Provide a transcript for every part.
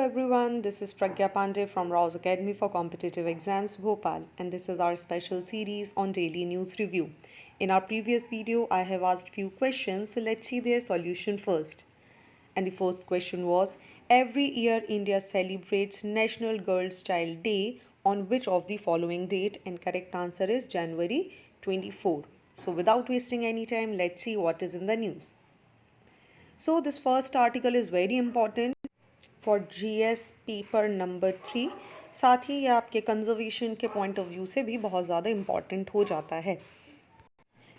everyone, this is Pragya Pandey from Rouse Academy for Competitive Exams Bhopal, and this is our special series on daily news review. In our previous video, I have asked few questions, so let's see their solution first. And the first question was, every year India celebrates National Girls Child Day on which of the following date? And correct answer is January 24. So without wasting any time, let's see what is in the news. So this first article is very important for GS paper number 3। साथ ही ये आपके conservation के point of view से भी बहुत ज़्यादा important हो जाता है।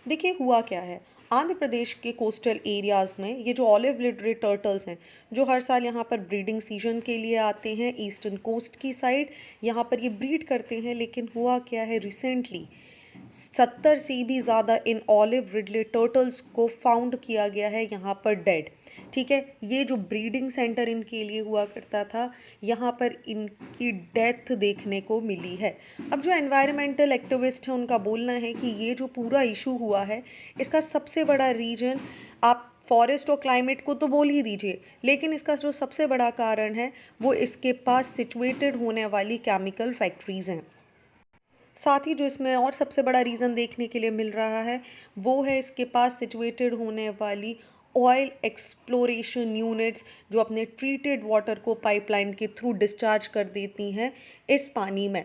देखिए हुआ क्या है, आंध्र प्रदेश के कोस्टल एरियाज़ में ये जो ऑलिव रिडले टर्टल्स हैं जो हर साल यहाँ पर ब्रीडिंग सीजन के लिए आते हैं ईस्टर्न कोस्ट की साइड, यहाँ पर ये ब्रीड करते हैं। लेकिन हुआ क्या है, रिसेंटली 70 से भी ज़्यादा इन ऑलिव रिडले टर्टल्स को फाउंड किया गया है यहाँ पर डेड। ठीक है, ये जो ब्रीडिंग सेंटर इनके लिए हुआ करता था, यहाँ पर इनकी डेथ देखने को मिली है। अब जो एनवायरमेंटल एक्टिविस्ट हैं उनका बोलना है कि ये जो पूरा इशू हुआ है इसका सबसे बड़ा रीजन, आप फॉरेस्ट और क्लाइमेट को तो बोल ही दीजिए, लेकिन इसका जो सबसे बड़ा कारण है वो इसके पास सिचुएटेड होने वाली केमिकल फैक्ट्रीज़ हैं। साथ ही जो इसमें और सबसे बड़ा रीज़न देखने के लिए मिल रहा है वो है इसके पास सिचुएटेड होने वाली ऑयल एक्सप्लोरेशन यूनिट्स जो अपने ट्रीटेड वाटर को पाइपलाइन के थ्रू डिस्चार्ज कर देती हैं इस पानी में।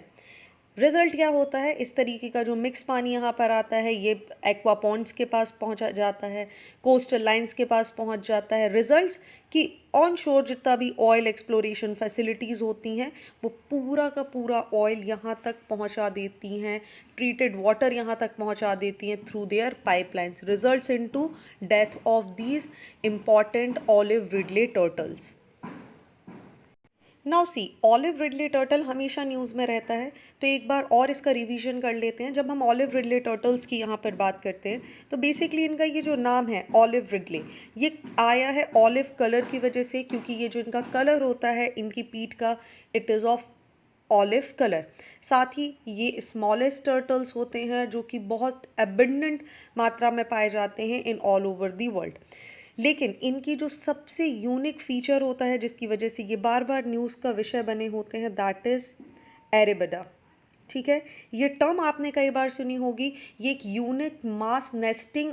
रिज़ल्ट क्या होता है, इस तरीके का जो मिक्स पानी यहाँ पर आता है ये एक्वा पॉन्ड्स के पास पहुँचा जाता है, कोस्टल लाइंस के पास पहुँच जाता है। रिजल्ट्स कि ऑन शोर जितना भी ऑयल एक्सप्लोरेशन फैसिलिटीज़ होती हैं वो पूरा का पूरा ऑयल यहाँ तक पहुँचा देती हैं, ट्रीटेड वाटर यहाँ तक पहुँचा देती हैं through their pipelines. Results into death of these important olive ridley turtles. Now see, olive ridley turtle हमेशा न्यूज़ में रहता है, तो एक बार और इसका रिवीजन कर लेते हैं। जब हम ऑलिव रिडले टर्टल्स की यहाँ पर बात करते हैं तो बेसिकली इनका ये जो नाम है ऑलिव रिडले, ये आया है ऑलिव कलर की वजह से, क्योंकि ये जो इनका कलर होता है इनकी पीठ का, it is of olive colour. साथ ही ये स्मॉलेस्ट टर्टल्स होते हैं जो कि बहुत एबंडेंट मात्रा में पाए जाते हैं in all over the world. लेकिन इनकी जो सबसे यूनिक फीचर होता है जिसकी वजह से ये बार बार न्यूज़ का विषय बने होते हैं, दैट इज़ एरेबिडा। ठीक है, ये टर्म आपने कई बार सुनी होगी। ये एक यूनिक मास नेस्टिंग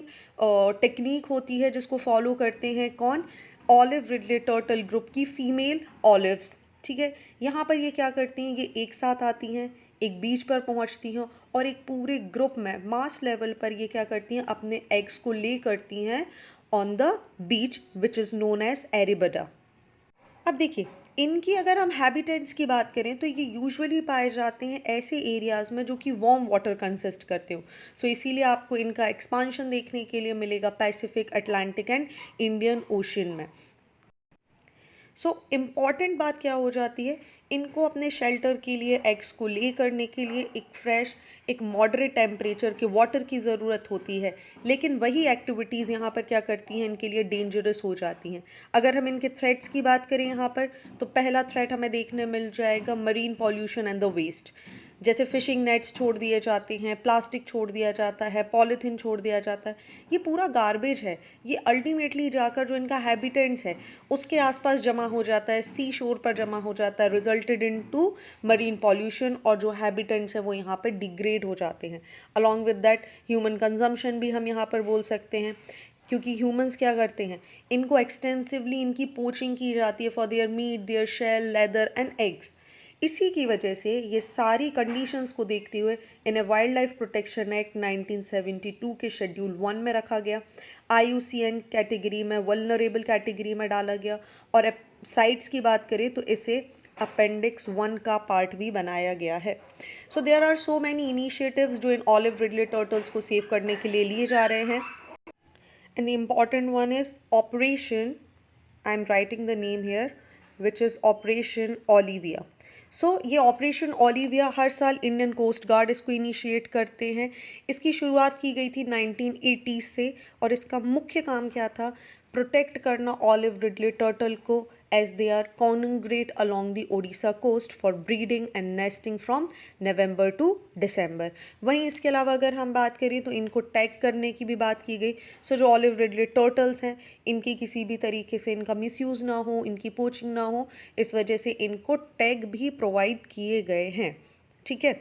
टेक्निक होती है जिसको फॉलो करते हैं कौन, ऑलिव रिडले टर्टल ग्रुप की फीमेल ऑलिव्स। ठीक है, यहाँ पर ये क्या करती हैं, ये एक साथ आती हैं, एक बीच पर पहुँचती हैं और एक पूरे ग्रुप में मास लेवल पर ये क्या करती हैं, अपने एग्स को ले करती हैं on the beach which is known as Arrabida. अब देखिए, इनकी अगर हम हैबिटेट्स की बात करें तो ये यूजुअली पाए जाते हैं ऐसे एरियाज़ में जो कि वार्म वाटर कंसिस्ट करते हो। सो इसीलिए आपको इनका एक्सपांशन देखने के लिए मिलेगा Pacific, Atlantic and Indian Ocean में। सो इम्पॉर्टेंट बात क्या हो जाती है, इनको अपने शेल्टर के लिए, एग्स को ले करने के लिए एक फ्रेश, एक मॉडरेट टेम्परेचर के वाटर की ज़रूरत होती है। लेकिन वही एक्टिविटीज़ यहाँ पर क्या करती हैं, इनके लिए डेंजरस हो जाती हैं। अगर हम इनके थ्रेट्स की बात करें यहाँ पर, तो पहला थ्रेट हमें देखने मिल जाएगा marine pollution and the waste. जैसे फिशिंग नेट्स छोड़ दिए जाते हैं, प्लास्टिक छोड़ दिया जाता है, पॉलीथीन छोड़ दिया जाता है, ये पूरा गार्बेज है। ये अल्टीमेटली जाकर जो इनका हैबिटेट्स है उसके आसपास जमा हो जाता है, सी शोर पर जमा हो जाता है, resulted in to marine pollution, और जो हैबिटेट्स है वो यहाँ पर डिग्रेड हो जाते हैं। Along with that human consumption भी हम यहाँ पर बोल सकते हैं, क्योंकि ह्यूमंस क्या करते हैं, इनको एक्सटेंसिवली इनकी पोचिंग की जाती है for their meat, their shell, leather and eggs. इसी की वजह से ये सारी कंडीशंस को देखते हुए इन्हें वाइल्ड लाइफ प्रोटेक्शन एक्ट 1972 के शेड्यूल 1 में रखा गया, IUCN कैटेगरी में, वल्नरेबल कैटेगरी में डाला गया, और साइट्स की बात करें तो इसे अपेंडिक्स 1 का पार्ट भी बनाया गया है। So there are so many initiatives जो इन ऑलिव रिडले टर्टल्स को सेव करने के लिए लिए जा रहे हैं, and the important one is operation, I am writing the name here, which is operation Olivia. ये ऑपरेशन ओलिविया हर साल इंडियन कोस्ट गार्ड इसको इनिशिएट करते हैं। इसकी शुरुआत की गई थी 1980 से, और इसका मुख्य काम क्या था, प्रोटेक्ट करना ऑलिव रिडले टर्टल को as they are congregate along the Odisha coast for breeding and nesting from November to December. वहीं इसके अलावा अगर हम बात करें तो इनको टैग करने की भी बात की गई। सो जो ऑलिव रिडले टर्टल्स हैं इनकी किसी भी तरीके से इनका मिसयूज़ ना हो, इनकी पोचिंग ना हो, इस वजह से इनको टैग भी प्रोवाइड किए गए हैं। ठीक है।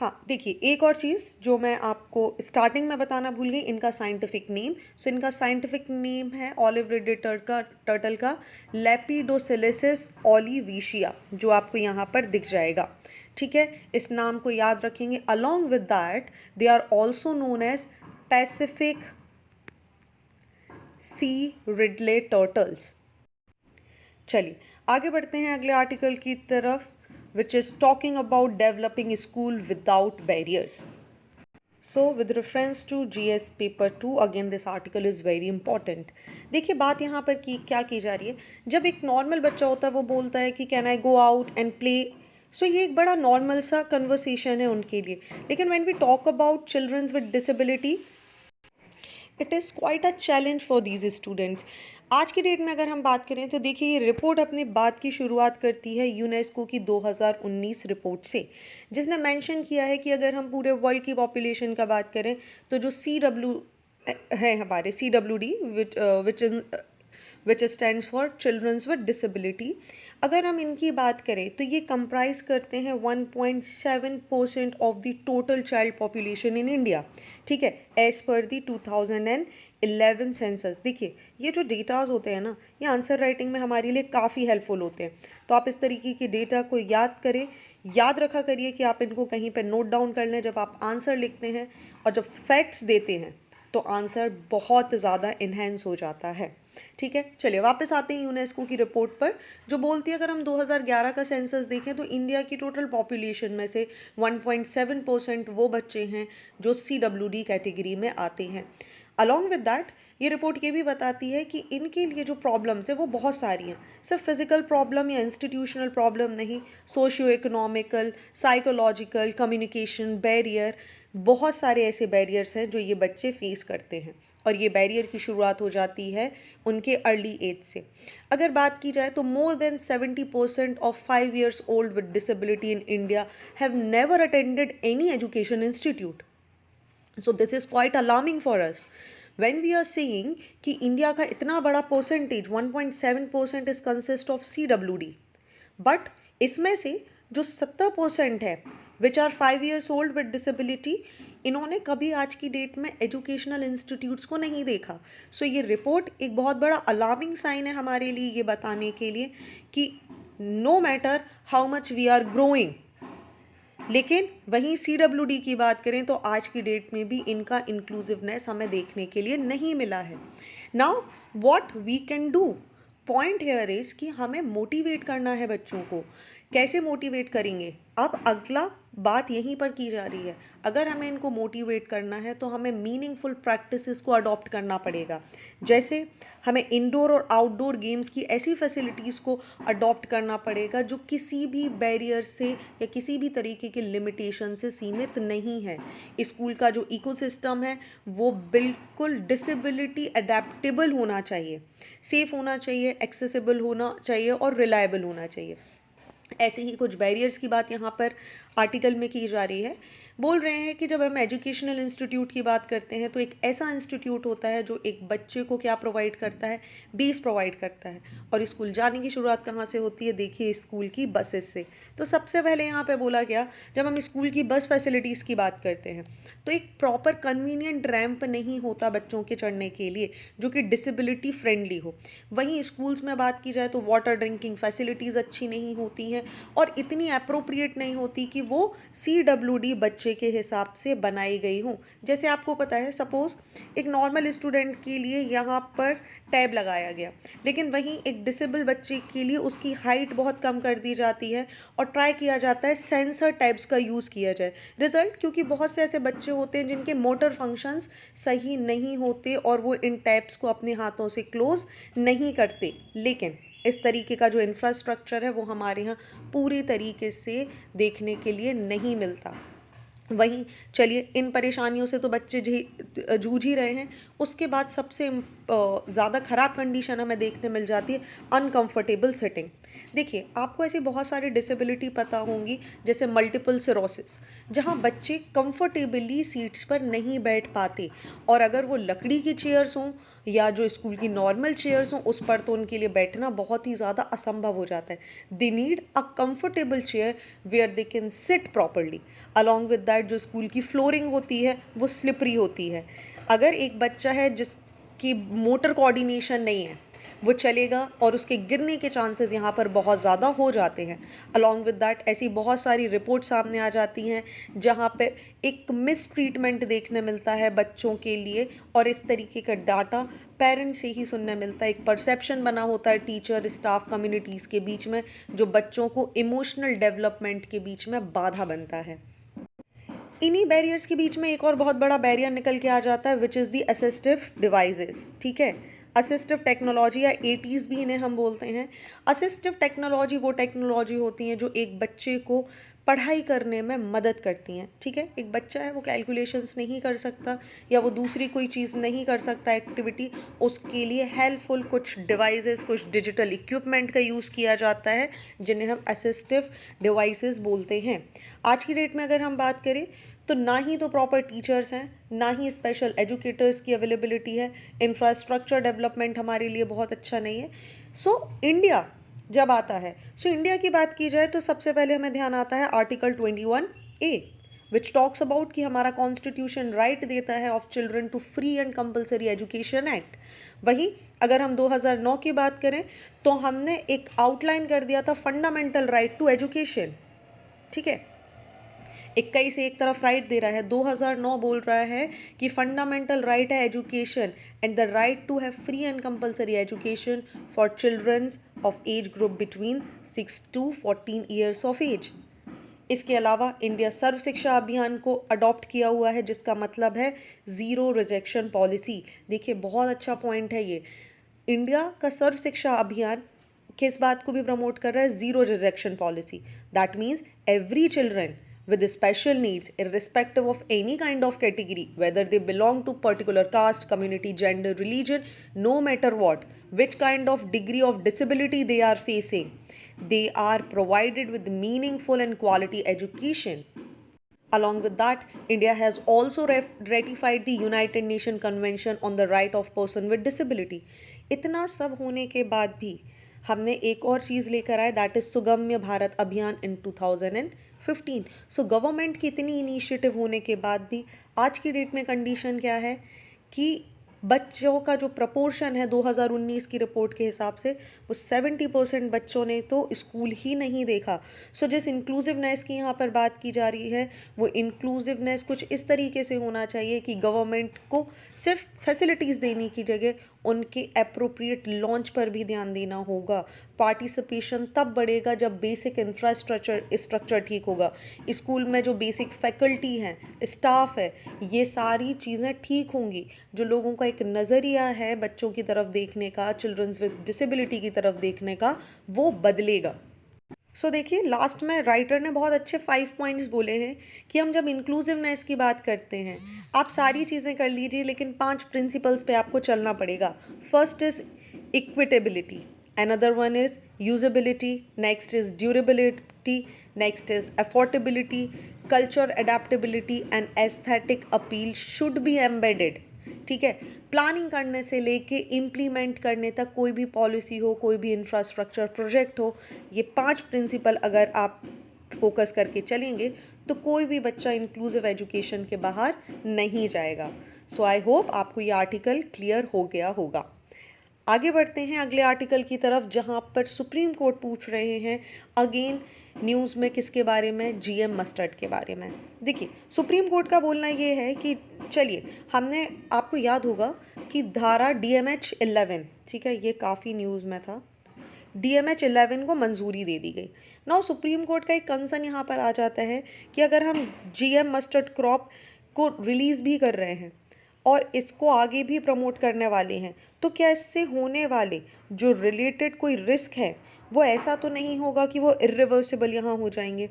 हाँ, देखिए एक और चीज़ जो मैं आपको स्टार्टिंग में बताना भूल गई, इनका साइंटिफिक नेम। सो इनका साइंटिफिक नेम है ऑलिव रिडले टर्टल का लेपिडोसिलिसिस ओलिविशिया, जो आपको यहाँ पर दिख जाएगा। ठीक है, इस नाम को याद रखेंगे। Along with that they are also known as Pacific sea ridley turtles. चलिए आगे बढ़ते हैं अगले आर्टिकल की तरफ, which is talking about developing school without barriers. So with reference to GS paper 2, again this article is very important. देखिए बात यहाँ पर क्या की जा रही है। जब एक नॉर्मल बच्चा होता है वो बोलता है कि can I go out and play, so ये एक बड़ा नॉर्मल सा कन्वर्सेशन है उनके लिए। लेकिन when we talk about childrens with disability, it is quite a challenge for these students. आज की डेट में अगर हम बात करें तो देखिए ये रिपोर्ट अपनी बात की शुरुआत करती है यूनेस्को की 2019 रिपोर्ट से, जिसने मेंशन किया है कि अगर हम पूरे वर्ल्ड की पॉपुलेशन का बात करें तो जो CW है हमारे CWD which stands for childrens with disability, अगर हम इनकी बात करें तो ये कंप्राइज करते हैं 1.7% of the total child population in India. ठीक है, एज पर दी 2011 सेंसस। देखिए ये जो डेटाज होते हैं ना, ये आंसर राइटिंग में हमारे लिए काफ़ी हेल्पफुल होते हैं। तो आप इस तरीके के डेटा को याद करें, याद रखा करिए कि आप इनको कहीं पर नोट डाउन कर लें जब आप आंसर लिखते हैं, और जब फैक्ट्स देते हैं तो आंसर बहुत ज़्यादा इन्हेंस हो जाता है। ठीक है, चलिए वापस आते हैं यूनेस्को की रिपोर्ट पर, जो बोलती है अगर हम 2011 का सेंसस देखें तो इंडिया की टोटल पॉपुलेशन में से 1.7% वो बच्चे हैं जो CWD कैटेगरी में आते हैं। अलॉन्ग विद दैट ये रिपोर्ट ये भी बताती है कि इनके लिए जो प्रॉब्लम्स है वो बहुत सारी हैं। सिर्फ फिजिकल प्रॉब्लम या इंस्टीट्यूशनल प्रॉब्लम नहीं, socio economical, psychological, communication barrier, बहुत सारे ऐसे बैरियर्स हैं जो ये बच्चे फेस करते हैं। और ये बैरियर की शुरुआत हो जाती है उनके अर्ली एज से। अगर बात की जाए तो more than 70% of 5 years old with disability in India have never attended any education institute. So this is quite alarming for us when we are saying कि इंडिया का इतना बड़ा percentage 1.7% is consist of CWD, but इसमें से जो 70% है which are 5 years old with disability, इन्होंने कभी आज की डेट में एजुकेशनल इंस्टीट्यूट्स को नहीं देखा। सो ये रिपोर्ट एक बहुत बड़ा अलार्मिंग साइन है हमारे लिए, ये बताने के लिए कि no matter how much we are growing, लेकिन वहीं CWD की बात करें तो आज की डेट में भी इनका इंक्लूसिवनेस हमें देखने के लिए नहीं मिला है। Now what we can do, point here is कि हमें मोटिवेट करना है बच्चों को। कैसे मोटिवेट करेंगे? अब अगला बात यहीं पर की जा रही है। अगर हमें इनको मोटिवेट करना है तो हमें मीनिंगफुल प्रैक्टिसेस को अडॉप्ट करना पड़ेगा। जैसे हमें इंडोर और आउटडोर गेम्स की ऐसी फैसिलिटीज़ को अडॉप्ट करना पड़ेगा जो किसी भी बैरियर से या किसी भी तरीके के लिमिटेशन से सीमित नहीं है। स्कूल का जो इकोसिस्टम है वो बिल्कुल डिसेबिलिटी अडेप्टेबल होना चाहिए, सेफ़ होना चाहिए, एक्सेसिबल होना चाहिए और रिलायबल होना चाहिए। ऐसे ही कुछ बैरियर्स की बात यहाँ पर आर्टिकल में की जा रही है। बोल रहे हैं कि जब हम एजुकेशनल इंस्टीट्यूट की बात करते हैं तो एक ऐसा इंस्टीट्यूट होता है जो एक बच्चे को क्या प्रोवाइड करता है, बेस प्रोवाइड करता है। और स्कूल जाने की शुरुआत कहाँ से होती है? देखिए स्कूल की बसेस से। तो सबसे पहले यहाँ पे बोला गया, जब हम स्कूल की बस फैसिलिटीज़ की बात करते हैं तो एक प्रॉपर कन्वीनियंट रैंप नहीं होता बच्चों के चढ़ने के लिए जो कि डिसेबिलिटी फ्रेंडली हो। वहीं स्कूल्स में बात की जाए तो वाटर ड्रिंकिंग फैसिलिटीज़ अच्छी नहीं होती हैं और इतनी अप्रोप्रिएट नहीं होती कि वो CWD बच्चे के हिसाब से बनाई गई हूँ। जैसे आपको पता है, सपोज़ एक नॉर्मल स्टूडेंट के लिए यहाँ पर टैब लगाया गया, लेकिन वहीं एक डिसेबल बच्चे के लिए उसकी हाइट बहुत कम कर दी जाती है और ट्राई किया जाता है सेंसर टैब्स का यूज़ किया जाए। रिजल्ट, क्योंकि बहुत से ऐसे बच्चे होते हैं जिनके मोटर फंक्शंस सही नहीं होते और वो इन टैब्स को अपने हाथों से क्लोज नहीं करते। लेकिन इस तरीके का जो इंफ्रास्ट्रक्चर है वो हमारे यहाँ पूरी तरीके से देखने के लिए नहीं मिलता। वहीं चलिए इन परेशानियों से तो बच्चे जूझ ही रहे हैं। उसके बाद सबसे ज़्यादा ख़राब कंडीशन हमें देखने मिल जाती है अनकंफर्टेबल सिटिंग। देखिए, आपको ऐसी बहुत सारी डिसेबिलिटी पता होंगी, जैसे मल्टीपल सिरोसिस, जहाँ बच्चे कंफर्टेबली सीट्स पर नहीं बैठ पाते, और अगर वो लकड़ी की चेयर्स हों या जो स्कूल की नॉर्मल चेयर्स हों उस पर, तो उनके लिए बैठना बहुत ही ज़्यादा असंभव हो जाता है। They need a comfortable chair where they can sit properly. Along with that जो स्कूल की फ्लोरिंग होती है वो स्लिपरी होती है। अगर एक बच्चा है जिसकी मोटर कोऑर्डिनेशन नहीं है, वो चलेगा और उसके गिरने के चांसेस यहाँ पर बहुत ज़्यादा हो जाते हैं। अलॉन्ग विद दैट ऐसी बहुत सारी रिपोर्ट सामने आ जाती हैं जहाँ पे एक मिस ट्रीटमेंट देखने मिलता है बच्चों के लिए, और इस तरीके का डाटा पेरेंट्स से ही सुनने मिलता है। एक परसेप्शन बना होता है टीचर स्टाफ कम्युनिटीज़ के बीच में, जो बच्चों को इमोशनल डेवलपमेंट के बीच में बाधा बनता है। इन्हीं बैरियर्स के बीच में एक और बहुत बड़ा बैरियर निकल के आ जाता है, which is the assistive devices. ठीक है, असिस्टिव टेक्नोलॉजी या एटीज़ भी इन्हें हम बोलते हैं। असिस्टिव टेक्नोलॉजी वो टेक्नोलॉजी होती हैं जो एक बच्चे को पढ़ाई करने में मदद करती हैं। ठीक है, एक बच्चा है वो कैलकुलेशंस नहीं कर सकता या वो दूसरी कोई चीज़ नहीं कर सकता एक्टिविटी, उसके लिए हेल्पफुल कुछ डिवाइसेस, कुछ डिजिटल इक्विपमेंट का यूज़ किया जाता है, जिन्हें हम असिस्टिव डिवाइसेस बोलते हैं। आज की डेट में अगर हम बात करें तो ना ही तो प्रॉपर टीचर्स हैं, ना ही स्पेशल एजुकेटर्स की अवेलेबिलिटी है, इंफ्रास्ट्रक्चर डेवलपमेंट हमारे लिए बहुत अच्छा नहीं है। इंडिया जब आता है, इंडिया की बात की जाए तो सबसे पहले हमें ध्यान आता है article 21A, which talks about कि हमारा कॉन्स्टिट्यूशन राइट देता है of children to free and compulsory education act. वहीं अगर हम 2009 की बात करें तो हमने एक आउटलाइन कर दिया था फंडामेंटल राइट टू एजुकेशन। ठीक है, 21 से एक तरफ राइट दे रहा है, 2009 बोल रहा है कि फंडामेंटल राइट है education and the right to have free and compulsory education for childrens of age group between 6 to 14 years of age. इसके अलावा इंडिया सर्व शिक्षा अभियान को अडॉप्ट किया हुआ है, जिसका मतलब है ज़ीरो रिजेक्शन पॉलिसी। देखिए, बहुत अच्छा पॉइंट है ये। इंडिया का सर्व शिक्षा अभियान किस बात को भी प्रमोट कर रहा है? Zero rejection policy. That means every children with special needs, irrespective of any kind of category, whether they belong to particular caste, community, gender, religion, no matter what, which kind of degree of disability they are facing, they are provided with meaningful and quality education. Along with that, India has also ratified the United Nations Convention on the Right of Person with Disability. इतना सब होने के बाद भी हमने एक और चीज़ लेकर आए, दैट इज़ सुगम्य भारत अभियान इन 2015। गवर्नमेंट की इतनी इनिशिएटिव होने के बाद भी आज की डेट में कंडीशन क्या है कि बच्चों का जो प्रपोर्शन है 2019 की रिपोर्ट के हिसाब से, वो 70% बच्चों ने तो स्कूल ही नहीं देखा। जिस इंक्लूसिवनेस की यहाँ पर बात की जा रही है, वो इंक्लूसिवनेस कुछ इस तरीके से होना चाहिए कि गवर्नमेंट को सिर्फ फैसिलिटीज़ देने की जगह उनके अप्रोप्रिएट लॉन्च पर भी ध्यान देना होगा। पार्टिसिपेशन तब बढ़ेगा जब बेसिक स्ट्रक्चर ठीक होगा। स्कूल में जो बेसिक फैकल्टी हैं, स्टाफ है, ये सारी चीज़ें ठीक होंगी। जो लोगों का एक नज़रिया है बच्चों की तरफ देखने का, चिल्ड्रंस विद डिसेबिलिटी की तरफ देखने का, वो बदलेगा। देखिए, लास्ट में राइटर ने बहुत अच्छे 5 पॉइंट्स बोले हैं कि हम जब इंक्लूसिवनेस की बात करते हैं, आप सारी चीज़ें कर लीजिए लेकिन 5 प्रिंसिपल्स पे आपको चलना पड़ेगा। First is equitability, another one is usability, next is durability, next is affordability, culture adaptability and aesthetic appeal should be embedded. ठीक है, प्लानिंग करने से लेके इम्प्लीमेंट करने तक कोई भी पॉलिसी हो, कोई भी इंफ्रास्ट्रक्चर प्रोजेक्ट हो, ये 5 प्रिंसिपल अगर आप फोकस करके चलेंगे तो कोई भी बच्चा इंक्लूसिव एजुकेशन के बाहर नहीं जाएगा। आई होप आपको ये आर्टिकल क्लियर हो गया होगा। आगे बढ़ते हैं अगले आर्टिकल की तरफ, जहाँ पर सुप्रीम कोर्ट पूछ रहे हैं अगेन न्यूज़ में किसके बारे में? जीएम मस्टर्ड के बारे में। देखिए, सुप्रीम कोर्ट का बोलना ये है कि चलिए, हमने, आपको याद होगा कि धारा DMH 11, ठीक है, ये काफ़ी न्यूज़ में था, DMH 11 को मंजूरी दे दी गई। नाउ सुप्रीम कोर्ट का एक कंसर्न यहाँ पर आ जाता है कि अगर हम GM मस्टर्ड क्रॉप को रिलीज़ भी कर रहे हैं और इसको आगे भी प्रमोट करने वाले हैं, तो क्या इससे होने वाले जो रिलेटेड कोई रिस्क है वो ऐसा तो नहीं होगा कि वो इर्रिवर्सिबल यहाँ हो जाएंगे?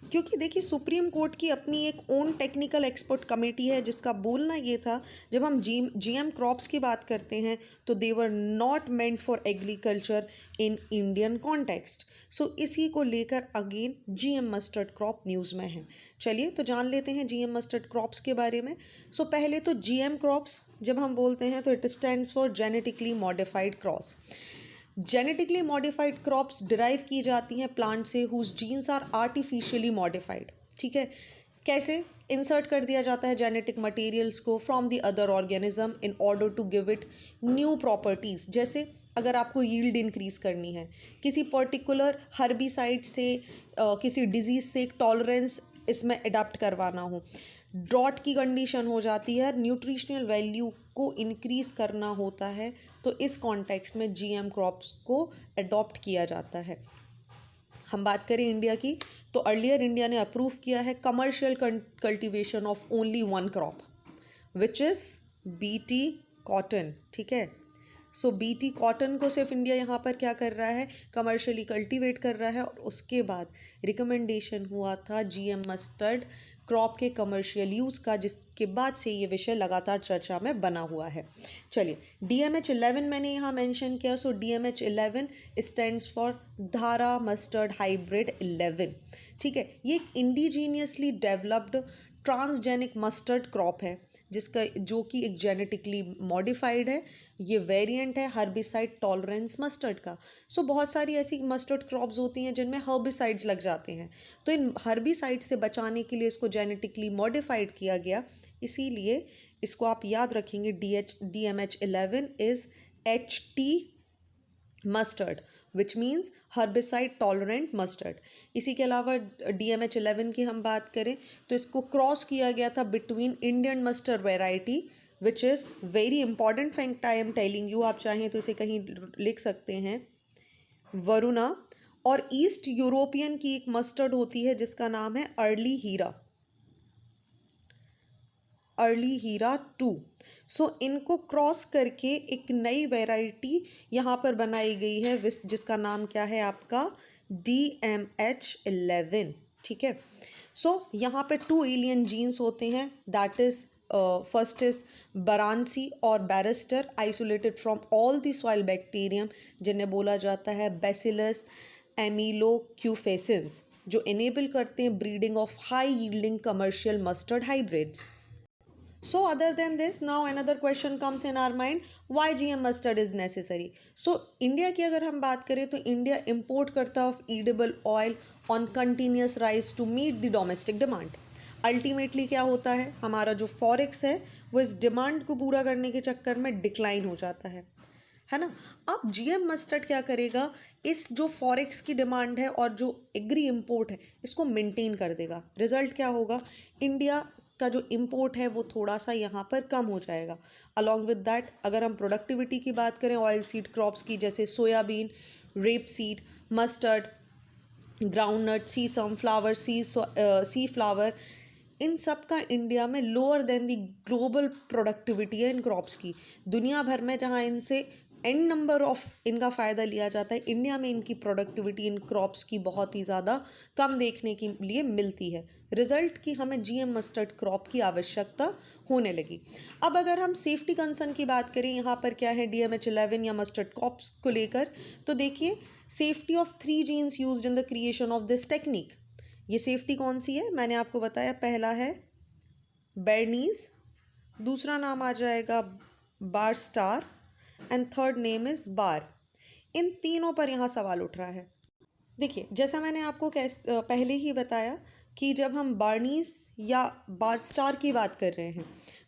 क्योंकि देखिए सुप्रीम कोर्ट की अपनी एक ओन टेक्निकल एक्सपर्ट कमेटी है जिसका बोलना ये था, जब हम जीएम क्रॉप्स की बात करते हैं तो they were not meant for agriculture in Indian context. So इसी को लेकर again GM mustard crop news में है। चलिए तो जान लेते हैं जीएम मस्टर्ड क्रॉप्स के बारे में। सो पहले तो जीएम क्रॉप्स जब हम बोलते हैं तो it stands for genetically modified crops. Genetically modified crops derive की जाती हैं प्लांट से whose genes are artificially modified. ठीक है, कैसे इंसर्ट कर दिया जाता है जेनेटिक मटेरियल्स को from the other organism in order to give it new properties. जैसे अगर आपको यील्ड इंक्रीज करनी है, किसी पर्टिकुलर हर्बिसाइड से किसी डिजीज से एक टॉलरेंस इसमें अडाप्ट करवाना हो, ड्रॉट की कंडीशन हो जाती है, न्यूट्रिशनल वैल्यू को इंक्रीज करना होता है, तो इस कॉन्टेक्स्ट में जीएम क्रॉप्स को अडॉप्ट किया जाता है। हम बात करें इंडिया की, तो अर्लियर इंडिया ने अप्रूव किया है commercial cultivation of only one crop which is BT cotton. ठीक है, सो बीटी कॉटन को सिर्फ इंडिया यहाँ पर क्या कर रहा है, कमर्शियली कल्टीवेट कर रहा है। और उसके बाद रिकमेंडेशन हुआ था जीएम मस्टर्ड क्रॉप के कमर्शियल यूज़ का, जिसके बाद से ये विषय लगातार चर्चा में बना हुआ है। चलिए, DMH11 मैंने यहाँ मेंशन किया। सो DMH11 स्टैंड्स फॉर धारा मस्टर्ड हाइब्रिड 11। ठीक है, ये एक indigenously developed transgenic mustard crop है जिसका जो कि एक जेनेटिकली मॉडिफाइड है। ये वेरिएंट है हर्बिसाइड टॉलरेंस मस्टर्ड का। सो बहुत सारी ऐसी मस्टर्ड क्रॉप्स होती हैं जिनमें हर्बिसाइड्स लग जाते हैं, तो इन हर्बिसाइड से बचाने के लिए इसको जेनेटिकली मॉडिफाइड किया गया। इसीलिए इसको आप याद रखेंगे, DMH11 is HT mustard which means herbicide tolerant mustard. इसी के अलावा DMH11 की हम बात करें तो इसको क्रॉस किया गया था between Indian mustard variety which is very important fact I am telling you, आप चाहें तो इसे कहीं लिख सकते हैं, वरुणा, और ईस्ट यूरोपियन की एक मस्टर्ड होती है जिसका नाम है अर्ली हीरा 2। सो इनको क्रॉस करके एक नई वैरायटी यहाँ पर बनाई गई है जिसका नाम क्या है आपका, DMH11। ठीक है, सो यहाँ पे 2 एलियन जीन्स होते हैं, दैट इज फर्स्ट इज बरानसी और barrister isolated from all the soil bacterium, जिन्हें बोला जाता है बैसिलस एमिलोक्यूफेसिंस, जो इनेबल करते हैं breeding of high yielding commercial mustard hybrids. So other than this, now another question comes in our mind, why GM mustard is necessary? So India की अगर हम बात करें तो India import करता of edible oil on continuous rise to meet the domestic demand. Ultimately क्या होता है, हमारा जो फॉरेक्स है वो इस डिमांड को पूरा करने के चक्कर में डिक्लाइन हो जाता है ना। अब जीएम मस्टर्ड क्या करेगा, इस जो फॉरेक्स की डिमांड है और जो एग्री इम्पोर्ट है इसको मेंटेन कर देगा। रिजल्ट क्या होगा, इंडिया का जो इम्पोर्ट है वो थोड़ा सा यहाँ पर कम हो जाएगा। अलॉन्ग विद दैट अगर हम प्रोडक्टिविटी की बात करें ऑयल सीड क्रॉप्स की, जैसे soybean, rape seed, mustard, groundnut, sesame flower, sunflower, इन सब का इंडिया में lower than the global productivity है इन क्रॉप्स की। दुनिया भर में जहाँ इनसे एन नंबर ऑफ इनका फ़ायदा लिया जाता है, इंडिया में इनकी प्रोडक्टिविटी इन क्रॉप्स की बहुत ही ज़्यादा कम देखने के लिए मिलती है। रिजल्ट की हमें जीएम मस्टर्ड क्रॉप की आवश्यकता होने लगी। अब अगर हम सेफ्टी कंसर्न की बात करें, यहाँ पर क्या है DMH11 या मस्टर्ड क्रॉप्स को लेकर, तो देखिए safety of 3 genes used in the creation of this technique. ये सेफ्टी कौन सी है, मैंने आपको बताया, पहला है बेरनीज, दूसरा नाम आ जाएगा bar star and third name is bar. इन तीनों पर यहाँ सवाल उठ रहा है। देखिए जैसा मैंने आपको पहले ही बताया कि जब हम बार्नीज या बार स्टार की बात कर रहे हैं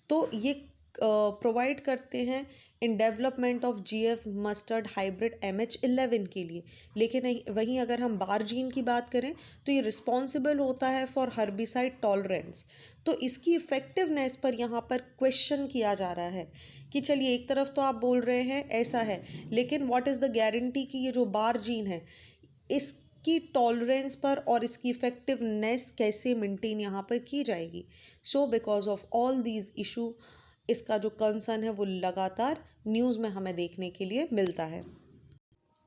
तो ये प्रोवाइड करते हैं in development of GF mustard hybrid MH11 के लिए। लेकिन वहीं अगर हम बार जीन की बात करें तो ये रिस्पॉन्सिबल होता है फॉर हर्बिसाइड टॉलरेंस। तो इसकी इफ़ेक्टिवनेस पर यहाँ पर क्वेश्चन किया जा रहा है कि चलिए एक तरफ तो आप बोल रहे हैं ऐसा है, लेकिन व्हाट इज़ द गारंटी कि ये जो बार जीन है इसकी टॉलरेंस पर और इसकी इफ़ेक्टिवनेस कैसे मेंटेन यहाँ पर की जाएगी। So because of all these issue इसका जो कंसर्न है वो लगातार न्यूज़ में हमें देखने के लिए मिलता है।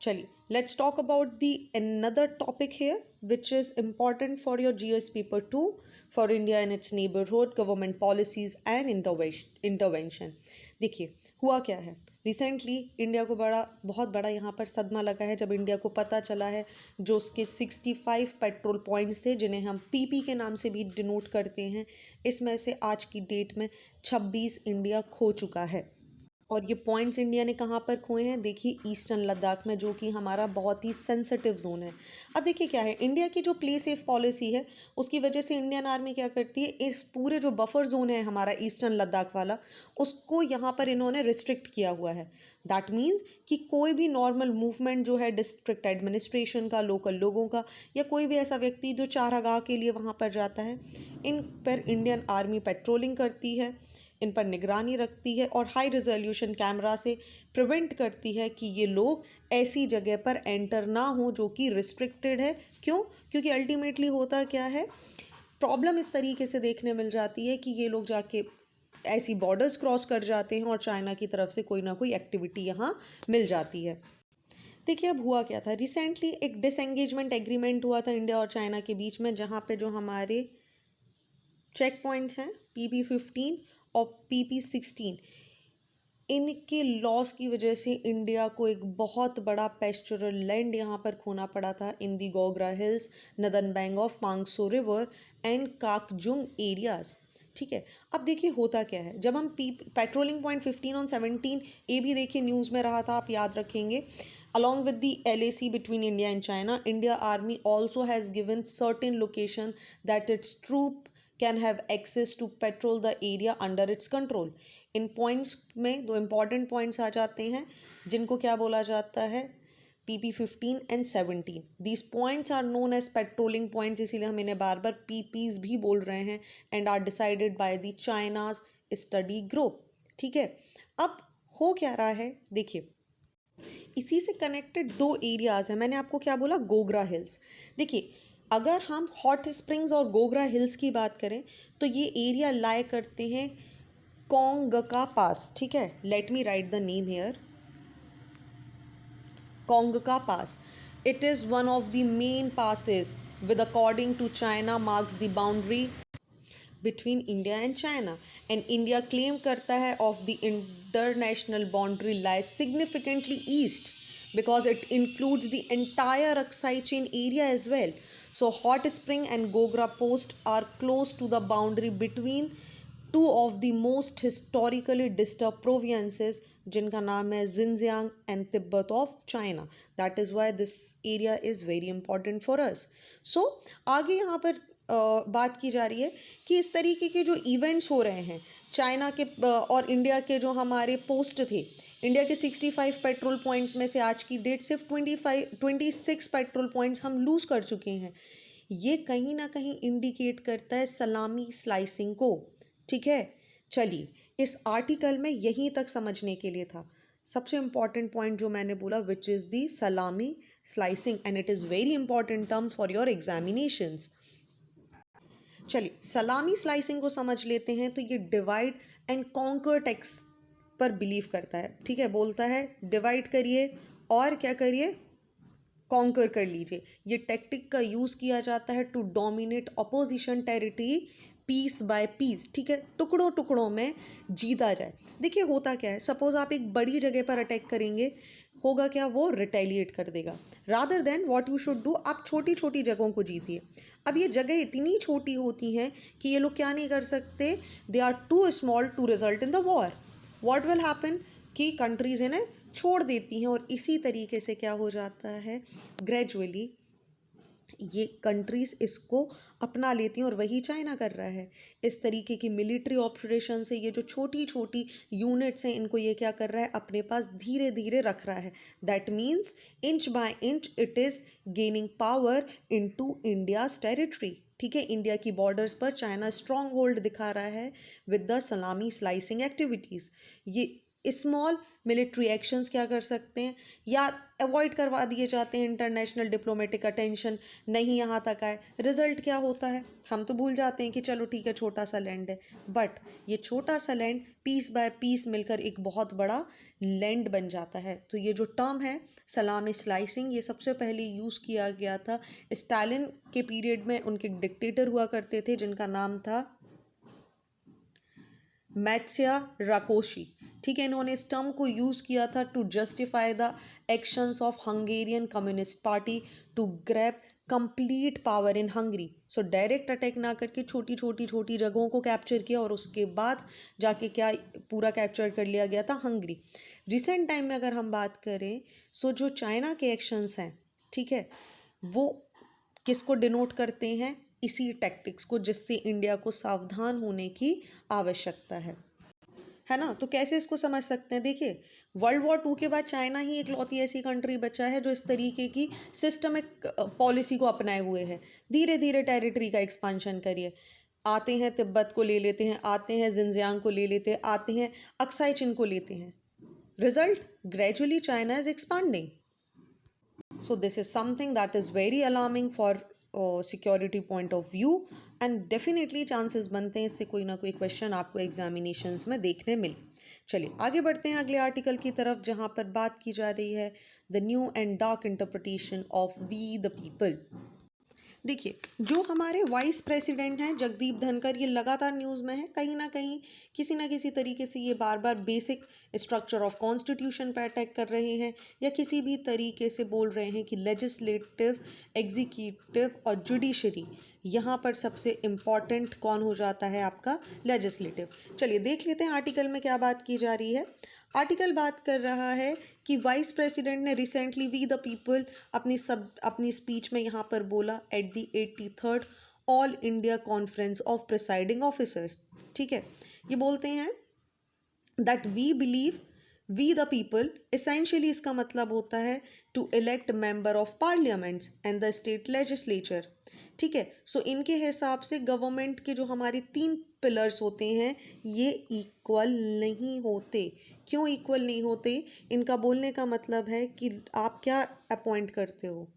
चलिए, let's talk about the another topic here, which is important for your GS paper 2 for India and its neighborhood, government policies and intervention. देखिए हुआ क्या है, रिसेंटली इंडिया को बहुत बड़ा यहाँ पर सदमा लगा है जब इंडिया को पता चला है जो उसके 65 पेट्रोल पॉइंट्स थे जिन्हें हम पीपी के नाम से भी डिनोट करते हैं, इसमें से आज की डेट में 26 इंडिया खो चुका है। और ये पॉइंट्स इंडिया ने कहाँ पर खोए हैं, देखिए ईस्टर्न लद्दाख में, जो कि हमारा बहुत ही सेंसिटिव जोन है। अब देखिए क्या है, इंडिया की जो प्ले सेफ पॉलिसी है उसकी वजह से इंडियन आर्मी क्या करती है, इस पूरे जो बफर जोन है हमारा ईस्टर्न लद्दाख वाला, उसको यहाँ पर इन्होंने रिस्ट्रिक्ट किया हुआ है। दैट मीन्स कि कोई भी नॉर्मल मूवमेंट जो है डिस्ट्रिक्ट एडमिनिस्ट्रेशन का, लोकल लोगों का, या कोई भी ऐसा व्यक्ति जो चारागाह के लिए वहाँ पर जाता है, इन पर इंडियन आर्मी पेट्रोलिंग करती है, इन पर निगरानी रखती है और हाई रिजोल्यूशन कैमरा से प्रिवेंट करती है कि ये लोग ऐसी जगह पर एंटर ना हो जो कि रिस्ट्रिक्टेड है। क्यों? क्योंकि अल्टीमेटली होता क्या है, प्रॉब्लम इस तरीके से देखने मिल जाती है कि ये लोग जाके ऐसी बॉर्डर्स क्रॉस कर जाते हैं और चाइना की तरफ से कोई ना कोई एक्टिविटी यहाँ मिल जाती है। देखिए अब हुआ क्या था, रिसेंटली एक डिसएंगेजमेंट एग्रीमेंट हुआ था इंडिया और चाइना के बीच में, जहाँ पे जो हमारे चेक पॉइंट्स हैं PP-15 और PP-16, इनके लॉस की वजह से इंडिया को एक बहुत बड़ा पेस्चरल लैंड यहाँ पर खोना पड़ा था in the Gogra hills, northern bank of मांगसो रिवर एंड काकजुंग एरियाज। ठीक है, अब देखिए होता क्या है, जब हम पेट्रोलिंग पॉइंट 15 और 17 ये भी देखिए न्यूज़ में रहा था, आप याद रखेंगे, along with the LAC between India and China, India Army also has given certain location that its troop can have access to patrol the area under its control. In points में दो important points आ जाते हैं जिनको क्या बोला जाता है, PP-15 and 17। These points are known as patrolling points, इसीलिए हम इन्हें बार बार PPs भी बोल रहे हैं, and are decided by the China's study group. ठीक है, अब हो क्या रहा है, देखिए इसी से कनेक्टेड दो एरियाज हैं, मैंने आपको क्या बोला, गोगरा हिल्स। देखिए अगर हम हॉट स्प्रिंग्स और गोगरा हिल्स की बात करें तो ये एरिया लाए करते हैं कोंगका पास। ठीक है, let me right the name hair, Kongka pass. It is one of the main passes with according to China marks the boundary between India and China, and India claim करता है of the international boundary lies significantly east because it includes the entire Aksai chain area as well. So Hot Spring and Gogra Post are close to the boundary between two of the most historically disturbed provinces, जिनका नाम है Xinjiang and Tibet of China. That is why this area is very important for us. So आगे यहाँ पर बात की जा रही है कि इस तरीके के जो इवेंट्स हो रहे हैं चाइना के और इंडिया के, जो हमारे पोस्ट थे, इंडिया के 65 पेट्रोल पॉइंट्स में से आज की डेट सिर्फ 26 पेट्रोल पॉइंट्स हम लूज़ कर चुके हैं। ये कहीं ना कहीं इंडिकेट करता है सलामी स्लाइसिंग को। ठीक है, चलिए इस आर्टिकल में यहीं तक समझने के लिए था। सबसे इम्पॉर्टेंट पॉइंट जो मैंने बोला, विच इज़ दी सलामी slicing, and it is very important terms for your examinations. चलिए सलामी स्लाइसिंग को समझ लेते हैं। तो ये डिवाइड एंड कॉन्कर टेक्स पर बिलीव करता है। ठीक है, बोलता है डिवाइड करिए और क्या करिए, कॉन्कर कर लीजिए। ये टेक्टिक का यूज़ किया जाता है to dominate opposition territory piece by piece. ठीक है, टुकड़ों टुकड़ों में जीता जाए। देखिए होता क्या है, सपोज आप एक बड़ी जगह पर अटैक करेंगे, होगा क्या, वो रिटेलिएट कर देगा। Rather than what you should do, आप छोटी छोटी जगहों को जीतिए। अब ये जगह इतनी छोटी होती हैं कि ये लोग क्या नहीं कर सकते, they are too small to result in the war. What will happen कि कंट्रीज इन्हें छोड़ देती हैं, और इसी तरीके से क्या हो जाता है, ग्रेजुअली ये कंट्रीज़ इसको अपना लेती हैं, और वही चाइना कर रहा है। इस तरीके की मिलिट्री ऑपरेशन से ये जो छोटी छोटी यूनिट्स हैं, इनको ये क्या कर रहा है, अपने पास धीरे धीरे रख रहा है। That means inch by inch it is gaining power into India's territory. ठीक है, इंडिया की बॉर्डर्स पर चाइना स्ट्रॉन्ग होल्ड दिखा रहा है विद द सलामी स्लाइसिंग एक्टिविटीज़। ये स्मॉल मिलिट्री एक्शंस क्या कर सकते हैं, या अवॉइड करवा दिए जाते हैं, इंटरनेशनल डिप्लोमेटिक अटेंशन नहीं यहाँ तक आए। रिजल्ट क्या होता है, हम तो भूल जाते हैं कि चलो ठीक है छोटा सा लैंड है, बट ये छोटा सा लैंड पीस बाय पीस मिलकर एक बहुत बड़ा लैंड बन जाता है। तो ये जो टर्म है सलामी स्लाइसिंग, ये सबसे पहले यूज़ किया गया था स्टालिन के पीरियड में। उनके डिक्टेटर हुआ करते थे जिनका नाम था मैत्स्या राकोशी। ठीक है, इन्होंने इस टर्म को यूज़ किया था to justify the actions of Hungarian communist party to grab complete power in Hungary. So direct attack ना करके छोटी छोटी छोटी जगहों को कैप्चर किया और उसके बाद जाके क्या पूरा कैप्चर कर लिया गया था, हंगरी। रिसेंट टाइम में अगर हम बात करें, सो जो चाइना के एक्शंस हैं, ठीक है, वो किसको डिनोट करते हैं, इसी टैक्टिक्स को, जिससे इंडिया को सावधान होने की आवश्यकता है ना। तो कैसे इसको समझ सकते हैं, देखिए वर्ल्ड वॉर 2 के बाद चाइना ही एकलौती ऐसी कंट्री बचा है जो इस तरीके की सिस्टमिक पॉलिसी को अपनाए हुए है। धीरे धीरे टेरिटरी का एक्सपांशन करिए, आते हैं तिब्बत को ले लेते हैं, आते हैं जिनजियांग को ले लेते हैं, आते हैं अक्साई चिन को लेते हैं। Result, gradually China is expanding. So this is something that is very alarming for security point of view, and definitely chances बनते हैं इससे कोई ना कोई क्वेश्चन आपको एग्जामिनेशंस में देखने मिले। चलिए आगे बढ़ते हैं अगले आर्टिकल की तरफ, जहाँ पर बात की जा रही है the new and dark interpretation of we the people. देखिए जो हमारे वाइस प्रेसिडेंट हैं जगदीप धनखड़, ये लगातार न्यूज़ में है, कहीं ना कहीं किसी ना किसी तरीके से ये बार बार बेसिक स्ट्रक्चर ऑफ कॉन्स्टिट्यूशन पर अटैक कर रहे हैं, या किसी भी तरीके से बोल रहे हैं कि लेजिस्लेटिव, एग्जीक्यूटिव और जुडिशरी, यहाँ पर सबसे इम्पॉर्टेंट कौन हो जाता है, आपका लेजिस्लेटिव। चलिए देख लेते हैं आर्टिकल में क्या बात की जा रही है। आर्टिकल बात कर रहा है कि वाइस प्रेसिडेंट ने रिसेंटली वी द पीपल अपनी स्पीच में यहाँ पर बोला at the 83rd all India conference of presiding officers. ठीक है, ये बोलते हैं that we believe we the people, essentially इसका मतलब होता है to elect member of parliaments and the state legislature. ठीक है, सो इनके हिसाब से गवर्नमेंट के जो हमारे 3 पिलर्स होते हैं ये इक्वल नहीं होते। क्यों इक्वल नहीं होते, इनका बोलने का मतलब है कि आप क्या अपॉइंट करते हो,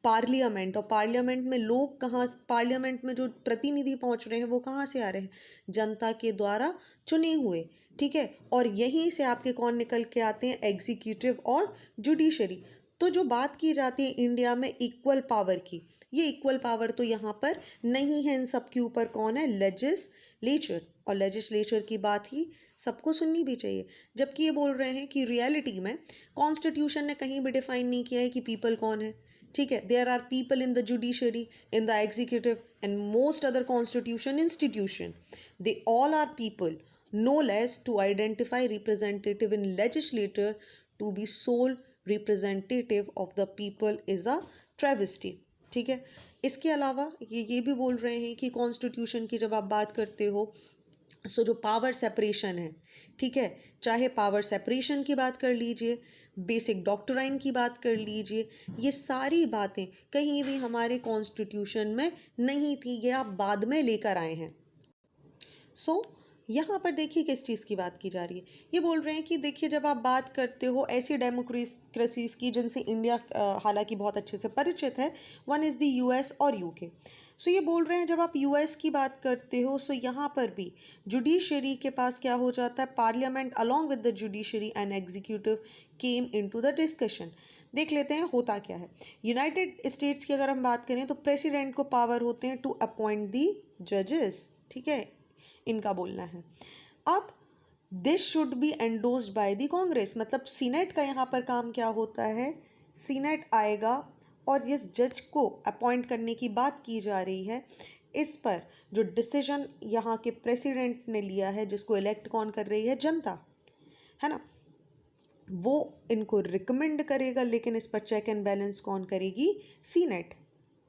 पार्लियामेंट, और पार्लियामेंट में लोग कहाँ, पार्लियामेंट में जो प्रतिनिधि पहुंच रहे हैं वो कहाँ से आ रहे हैं, जनता के द्वारा चुने हुए। ठीक है, और यहीं से आपके कौन निकल के आते हैं, एग्जीक्यूटिव और जुडिशरी। तो जो बात की जाती है इंडिया में इक्वल पावर की, ये इक्वल पावर तो यहाँ पर नहीं है। इन सब के ऊपर कौन है, लेजिस्लेचर, और लेजिस्लेचर की बात ही सबको सुननी भी चाहिए। जबकि ये बोल रहे हैं कि रियलिटी में कॉन्स्टिट्यूशन ने कहीं भी डिफाइन नहीं किया है कि पीपल कौन है। ठीक है, there are people in the judiciary, in the executive and most other constitution institution, they all are people, no less to identify representative in legislature to be sole representative of the people is a travesty। ठीक है, इसके अलावा ये भी बोल रहे हैं कि कॉन्स्टिट्यूशन की जब आप बात करते हो, सो जो पावर सेपरेशन है, ठीक है, चाहे पावर सेपरेशन की बात कर लीजिए, बेसिक डॉक्ट्राइन की बात कर लीजिए, ये सारी बातें कहीं भी हमारे कॉन्स्टिट्यूशन में नहीं थी, ये आप बाद में लेकर आए हैं। सो यहाँ पर देखिए किस चीज़ की बात की जा रही है, ये बोल रहे हैं कि देखिए जब आप बात करते हो ऐसी डेमोक्रेसीज की जिनसे इंडिया हालांकि बहुत अच्छे से परिचित है, वन इज़ द यूएस और यूके। सो ये बोल रहे हैं जब आप यूएस की बात करते हो, सो यहाँ पर भी जुडिशरी के पास क्या हो जाता है, parliament along with the judiciary and executive came into the discussion. देख लेते हैं होता क्या है। यूनाइटेड स्टेट्स की अगर हम बात करें तो प्रेसिडेंट को पावर होते हैं टू अपॉइंट दी जजेस। ठीक है, इनका बोलना है। अब this should be endorsed by the Congress, मतलब सीनेट का यहाँ पर काम क्या होता है, सीनेट आएगा और इस जज को अपॉइंट करने की बात की जा रही है, इस पर जो डिसीजन यहाँ के प्रेसिडेंट ने लिया है, जिसको इलेक्ट कौन कर रही है, जनता, है ना, वो इनको रिकमेंड करेगा, लेकिन इस पर चेक एंड बैलेंस कौन करेगी, सीनेट।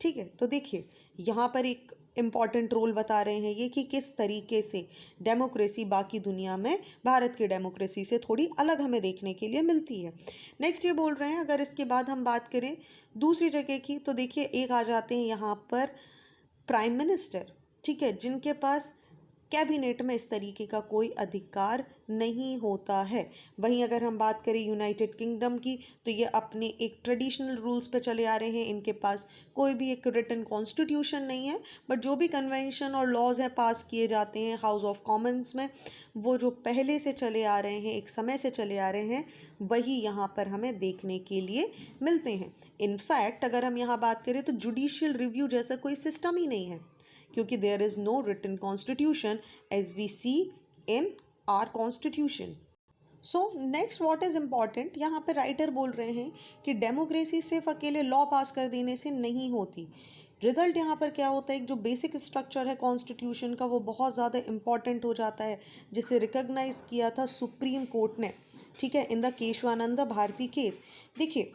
ठीक है, तो देखिए यहाँ पर एक इम्पॉर्टेंट रोल बता रहे हैं ये कि किस तरीके से डेमोक्रेसी बाकी दुनिया में भारत की डेमोक्रेसी से थोड़ी अलग हमें देखने के लिए मिलती है। नेक्स्ट ये बोल रहे हैं, अगर इसके बाद हम बात करें दूसरी जगह की, तो देखिए एक आ जाते हैं यहाँ पर प्राइम मिनिस्टर। ठीक है, जिनके पास कैबिनेट में इस तरीके का कोई अधिकार नहीं होता है। वहीं अगर हम बात करें यूनाइटेड किंगडम की, तो ये अपने एक ट्रेडिशनल रूल्स पे चले आ रहे हैं। इनके पास कोई भी एक रिटन कॉन्स्टिट्यूशन नहीं है, बट जो भी कन्वेंशन और लॉज हैं पास किए जाते हैं हाउस ऑफ कॉमन्स में, वो जो पहले से चले आ रहे हैं, एक समय से चले आ रहे हैं, वही यहाँ पर हमें देखने के लिए मिलते हैं। इनफैक्ट अगर हम यहाँ बात करें तो जुडिशियल रिव्यू जैसा कोई सिस्टम ही नहीं है, क्योंकि there is no written constitution as we see in our constitution. So next what is important, यहाँ पे राइटर बोल रहे हैं कि डेमोक्रेसी सिर्फ अकेले लॉ पास कर देने से नहीं होती। रिजल्ट यहाँ पर क्या होता है, एक जो बेसिक स्ट्रक्चर है कॉन्स्टिट्यूशन का वो बहुत ज़्यादा इम्पॉर्टेंट हो जाता है, जिसे रिकॉग्नाइज किया था सुप्रीम कोर्ट ने, ठीक है, in the Kesavananda Bharati case. देखिए,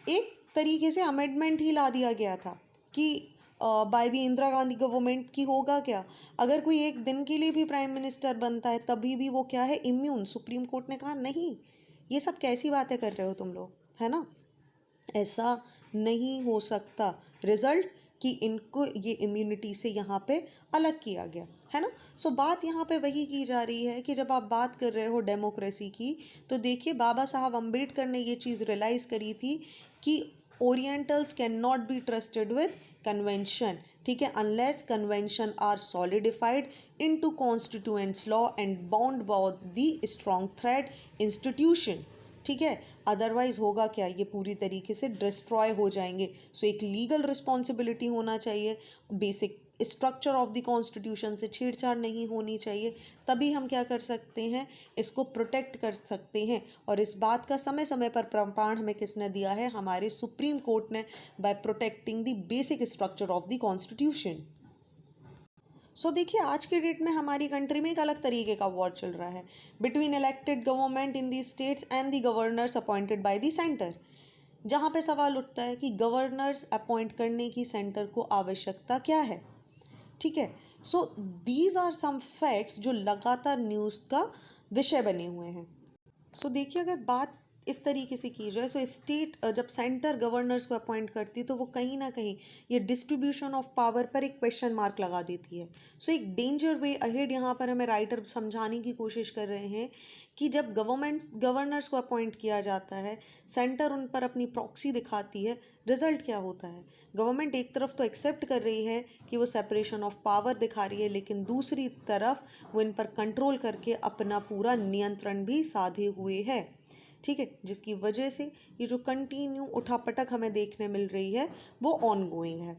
एक तरीके से अमेंडमेंट ही ला दिया गया था कि by the Indira Gandhi government की होगा क्या, अगर कोई एक दिन के लिए भी प्राइम मिनिस्टर बनता है तभी भी वो क्या है, इम्यून। सुप्रीम कोर्ट ने कहा नहीं, ये सब कैसी बातें कर रहे हो तुम लोग, है ना, ऐसा नहीं हो सकता। रिजल्ट कि इनको ये इम्यूनिटी से यहाँ पे अलग किया गया, है ना। सो बात यहाँ पे वही की जा रही है कि जब आप बात कर रहे हो डेमोक्रेसी की, तो देखिए बाबा साहब अम्बेडकर ने ये चीज़ रियलाइज करी थी कि orientals can not be trusted with convention, ठीक है, unless convention are solidified into constituents law and bound by the strong thread institution, ठीक है, अदरवाइज होगा क्या, ये पूरी तरीके से डिस्ट्रॉय हो जाएंगे। सो एक लीगल रिस्पॉन्सिबिलिटी होना चाहिए, basic structure of the constitution से छेड़छाड़ नहीं होनी चाहिए, तभी हम क्या कर सकते हैं, इसको प्रोटेक्ट कर सकते हैं। और इस बात का समय समय पर प्रमाण हमें किसने दिया है, हमारे सुप्रीम कोर्ट ने, by protecting the basic structure of the constitution. So देखिए, आज के डेट में हमारी कंट्री में एक अलग तरीके का वॉर चल रहा है between elected government in the states and the governors appointed by the centre, जहाँ पे सवाल उठता है कि गवर्नर्स अपॉइंट करने की सेंटर को आवश्यकता क्या है, ठीक है। So these are some facts जो लगातार न्यूज़ का विषय बने हुए हैं। सो देखिए, अगर बात इस तरीके से की जाए, सो स्टेट जब सेंटर गवर्नर्स को अपॉइंट करती है तो वो कहीं ना कहीं ये डिस्ट्रीब्यूशन ऑफ पावर पर एक क्वेश्चन मार्क लगा देती है। सो एक डेंजर वे अहेड यहाँ पर हमें राइटर समझाने की कोशिश कर रहे हैं कि जब गवर्नर्स को अपॉइंट किया जाता है, सेंटर उन पर अपनी प्रॉक्सी दिखाती है, रिजल्ट क्या होता है, गवर्नमेंट एक तरफ तो एक्सेप्ट कर रही है कि वो सेपरेशन ऑफ पावर दिखा रही है, लेकिन दूसरी तरफ वो इन पर कंट्रोल करके अपना पूरा नियंत्रण भी साधे हुए है, ठीक है, जिसकी वजह से ये जो कंटिन्यू उठापटक हमें देखने मिल रही है वो ऑन गोइंग है।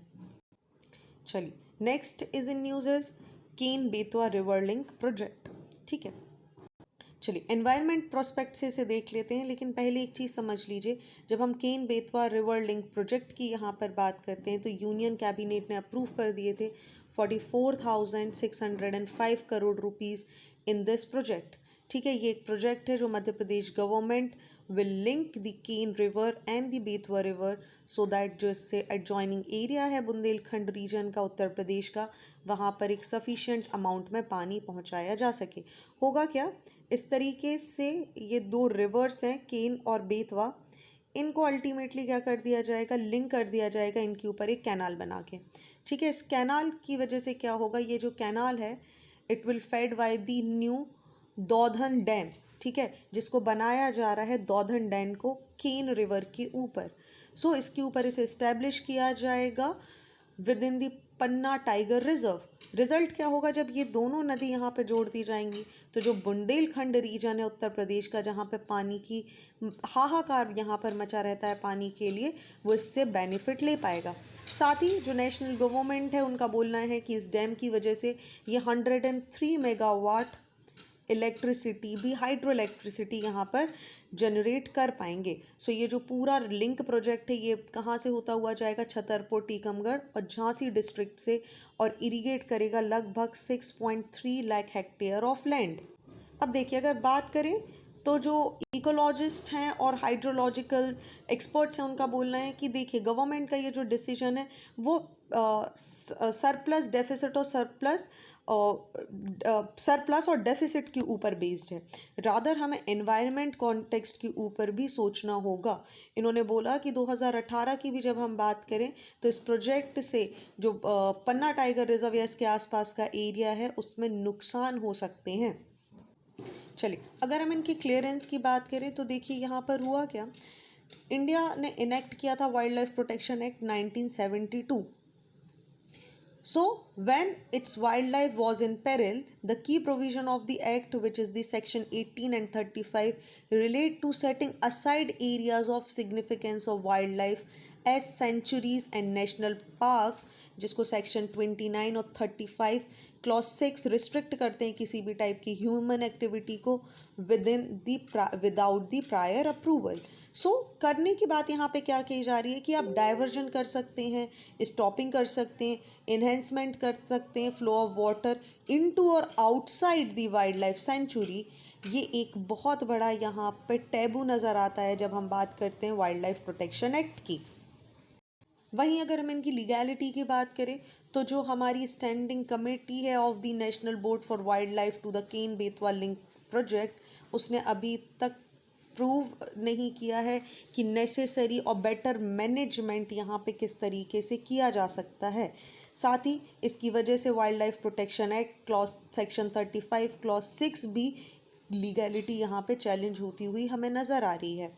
चलिए, next is in news is Ken Betwa river link project, ठीक है। चलिए, एनवायरनमेंट प्रोस्पेक्ट से इसे देख लेते हैं, लेकिन पहले एक चीज़ समझ लीजिए, जब हम केन बेतवा रिवर लिंक प्रोजेक्ट की यहाँ पर बात करते हैं तो यूनियन कैबिनेट ने अप्रूव कर दिए थे 44,605 crore rupees in this project, ठीक है। ये एक प्रोजेक्ट है जो Madhya Pradesh government will link the Ken river and the Betwa river, so that जो इससे एडजॉइनिंग एरिया है बुंदेलखंड रीजन का, उत्तर प्रदेश का, वहाँ पर एक सफिशिएंट अमाउंट में पानी पहुँचाया जा सके। होगा क्या, इस तरीके से ये दो रिवर्स हैं केन और बेतवा, इनको अल्टीमेटली क्या कर दिया जाएगा, लिंक कर दिया जाएगा इनके ऊपर एक कैनाल बना के, ठीक है। इस कैनाल की वजह से क्या होगा, ये जो कैनाल है it will fed by the new Daudhan dam, ठीक है, जिसको बनाया जा रहा है दौधन डैम को केन रिवर के ऊपर। सो इसके ऊपर इसे इस्टेब्लिश किया जाएगा with in the Panna tiger reserve. Result क्या होगा, जब ये दोनों नदी यहाँ पे जोड़ दी जाएंगी तो जो बुंदेलखंड रीजन है उत्तर प्रदेश का, जहाँ पे पानी की हाहाकार यहाँ पर मचा रहता है पानी के लिए, वो इससे बेनिफिट ले पाएगा। साथ ही जो नेशनल गवर्नमेंट है उनका बोलना है कि इस डैम की वजह से ये 103 मेगावाट इलेक्ट्रिसिटी भी, हाइड्रो इलेक्ट्रिसिटी यहाँ पर जनरेट कर पाएंगे। सो ये जो पूरा लिंक प्रोजेक्ट है ये कहाँ से होता हुआ जाएगा, छतरपुर, टीकमगढ़ और झांसी डिस्ट्रिक्ट से, और इरिगेट करेगा लगभग 6.3 लाख हेक्टेयर ऑफ लैंड। अब देखिए, अगर बात करें तो जो इकोलॉजिस्ट हैं और हाइड्रोलॉजिकल एक्सपर्ट्स हैं उनका बोलना है कि देखिए गवर्नमेंट का ये जो डिसीजन है वो सरप्लस डेफिसिट और सरप्लस और डेफिसिट के ऊपर बेस्ड है। रादर हमें एनवायरनमेंट कॉन्टेक्स्ट के ऊपर भी सोचना होगा। इन्होंने बोला कि 2018 की भी जब हम बात करें तो इस प्रोजेक्ट से जो पन्ना टाइगर रिजर्व या इसके आसपास का एरिया है उसमें नुकसान हो सकते हैं। चलिए अगर हम इनकी क्लियरेंस की बात करें तो देखिए यहाँ पर हुआ क्या, इंडिया ने इनेक्ट किया था wild life protection act 1972। So, when its wildlife was in peril, the key provision of the Act, which is the section 18 and 35, relate to setting aside areas of significance of wildlife as sanctuaries and national parks, जिसको section 29 और 35 clause 6 restrict करते हैं किसी भी type की human activity को without the prior approval. सो करने की बात यहाँ पे क्या की जा रही है कि आप डाइवर्जन कर सकते हैं, स्टॉपिंग कर सकते हैं, इन्हेंसमेंट कर सकते हैं फ्लो ऑफ वाटर इनटू और outside the wild life sanctuary. ये एक बहुत बड़ा यहाँ पे टैबू नज़र आता है जब हम बात करते हैं वाइल्ड लाइफ प्रोटेक्शन एक्ट की। वहीं अगर हम इनकी लीगैलिटी की बात करें तो जो हमारी स्टैंडिंग कमेटी है of the national board for wildlife to the Ken Betwa link project, उसने अभी तक प्रूव नहीं किया है कि नेसेसरी और बेटर मैनेजमेंट यहाँ पे किस तरीके से किया जा सकता है। साथ ही इसकी वजह से wild life protection act clause section 35 clause 6 भी लीगैलिटी यहाँ पे चैलेंज होती हुई हमें नज़र आ रही है।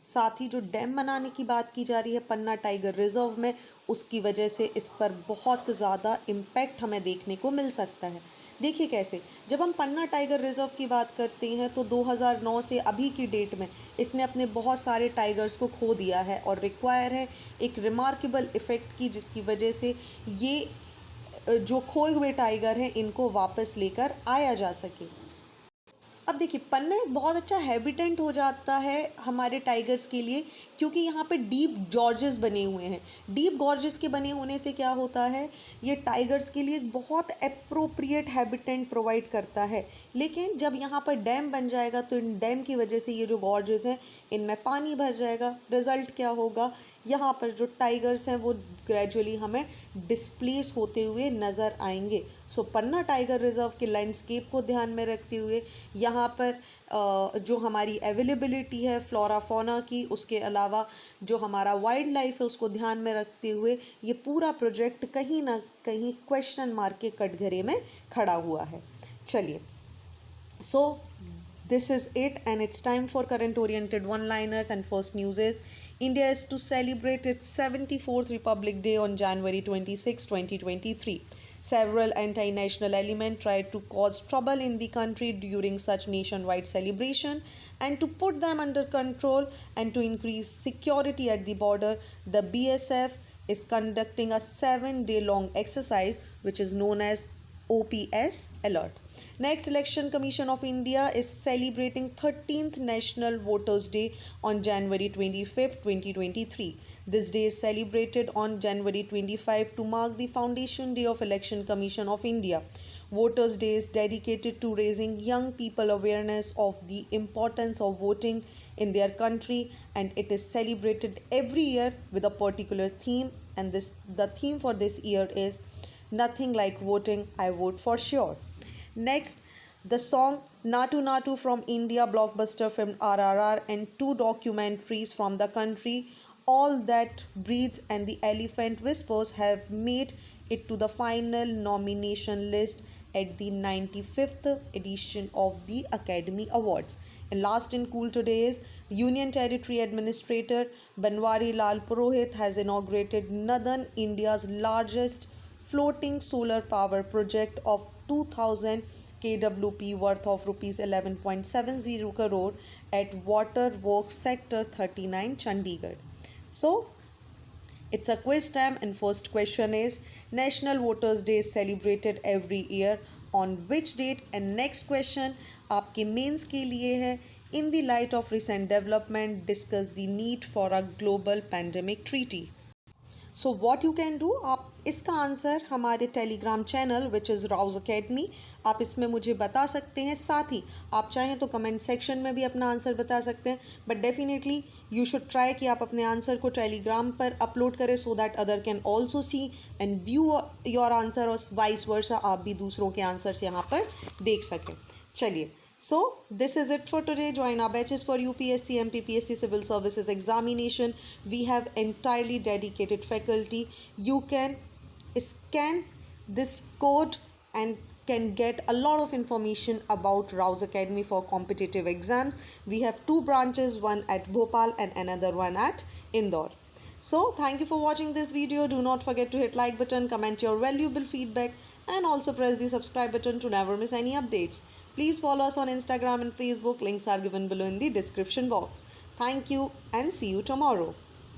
साथ ही जो डैम बनाने की बात की जा रही है पन्ना टाइगर रिजर्व में, उसकी वजह से इस पर बहुत ज़्यादा इम्पैक्ट हमें देखने को मिल सकता है। देखिए कैसे, जब हम पन्ना टाइगर रिजर्व की बात करते हैं तो 2009 से अभी की डेट में इसने अपने बहुत सारे टाइगर्स को खो दिया है और रिक्वायर है एक रिमार्केबल इफ़ेक्ट की, जिसकी वजह से ये जो खोए हुए टाइगर हैं इनको वापस लेकर आया जा सके। अब देखिए पन्ना एक बहुत अच्छा हैबिटेंट हो जाता है हमारे टाइगर्स के लिए, क्योंकि यहाँ पे डीप गॉर्जेस बने हुए हैं। डीप गॉर्जेस के बने होने से क्या होता है, ये टाइगर्स के लिए एक बहुत अप्रोप्रिएट हैबिटेंट प्रोवाइड करता है। लेकिन जब यहाँ पर डैम बन जाएगा तो इन डैम की वजह से ये जो गॉर्जेस हैं इनमें पानी भर जाएगा। रिज़ल्ट क्या होगा, यहाँ पर जो टाइगर्स हैं वो ग्रेजुअली हमें डिस्प्लेस होते हुए नज़र आएंगे। सो पन्ना टाइगर रिजर्व के लैंडस्केप को ध्यान में रखते हुए यहाँ पर जो हमारी अवेलेबिलिटी है फ्लोरा फौना की, उसके अलावा जो हमारा वाइल्ड लाइफ है उसको ध्यान में रखते हुए ये पूरा प्रोजेक्ट कहीं ना कहीं क्वेश्चन मार्क के कटघरे में खड़ा हुआ है। चलिए, सो this is it and it's time for current oriented one liners, and first news is India is to celebrate its 74th Republic Day on January 26, 2023. Several anti-national elements tried to cause trouble in the country during such nationwide celebration, and to put them under control and to increase security at the border, the BSF is conducting a 7-day long exercise which is known as OPS Alert. Next, Election Commission of India is celebrating 13th National Voters Day on January 25, 2023. This day is celebrated on January 25 to mark the foundation day of Election Commission of India. Voters Day is dedicated to raising young people awareness of the importance of voting in their country, and it is celebrated every year with a particular theme, and the theme for this year is Nothing Like Voting, I Vote for Sure. Next, the song Natu Natu from India blockbuster film RRR and 2 documentaries from the country, All That Breathes and The Elephant Whispers, have made it to the final nomination list at the 95th edition of the Academy Awards. And last in cool today is Union Territory Administrator Banwari Lal Purohit has inaugurated Nadan, India's largest floating solar power project of 2000 kWp worth of rupees 11.70 crore at Water Works Sector 39 Chandigarh. So it's a quiz time, and first question is National Voters Day is celebrated every year on which date? And next question आपके mains के लिए है In the light of recent development, discuss the need for a global pandemic treaty. So what you can do, आप इसका answer हमारे Telegram channel which is Rouse academy, आप इसमें मुझे बता सकते हैं। साथ ही आप चाहें तो कमेंट सेक्शन में भी अपना आंसर बता सकते हैं, but definitely you should try कि आप अपने आंसर को टेलीग्राम पर अपलोड करें so that other can also see and view your answer, और वाइस वर्सा आप भी दूसरों के आंसर्स यहाँ पर देख सकें। चलिए, so this is it for today. Join our batches for UPSC, MPPSC Civil Services examination. We have entirely dedicated faculty. You can scan this code and can get a lot of information about Rouse Academy for competitive exams. We have 2 branches, one at Bhopal and another one at Indore. So thank you for watching this video. Do not forget to hit like button, comment your valuable feedback, and also press the subscribe button to never miss any updates. Please follow us on Instagram and Facebook. Links are given below in the description box. Thank you and see you tomorrow.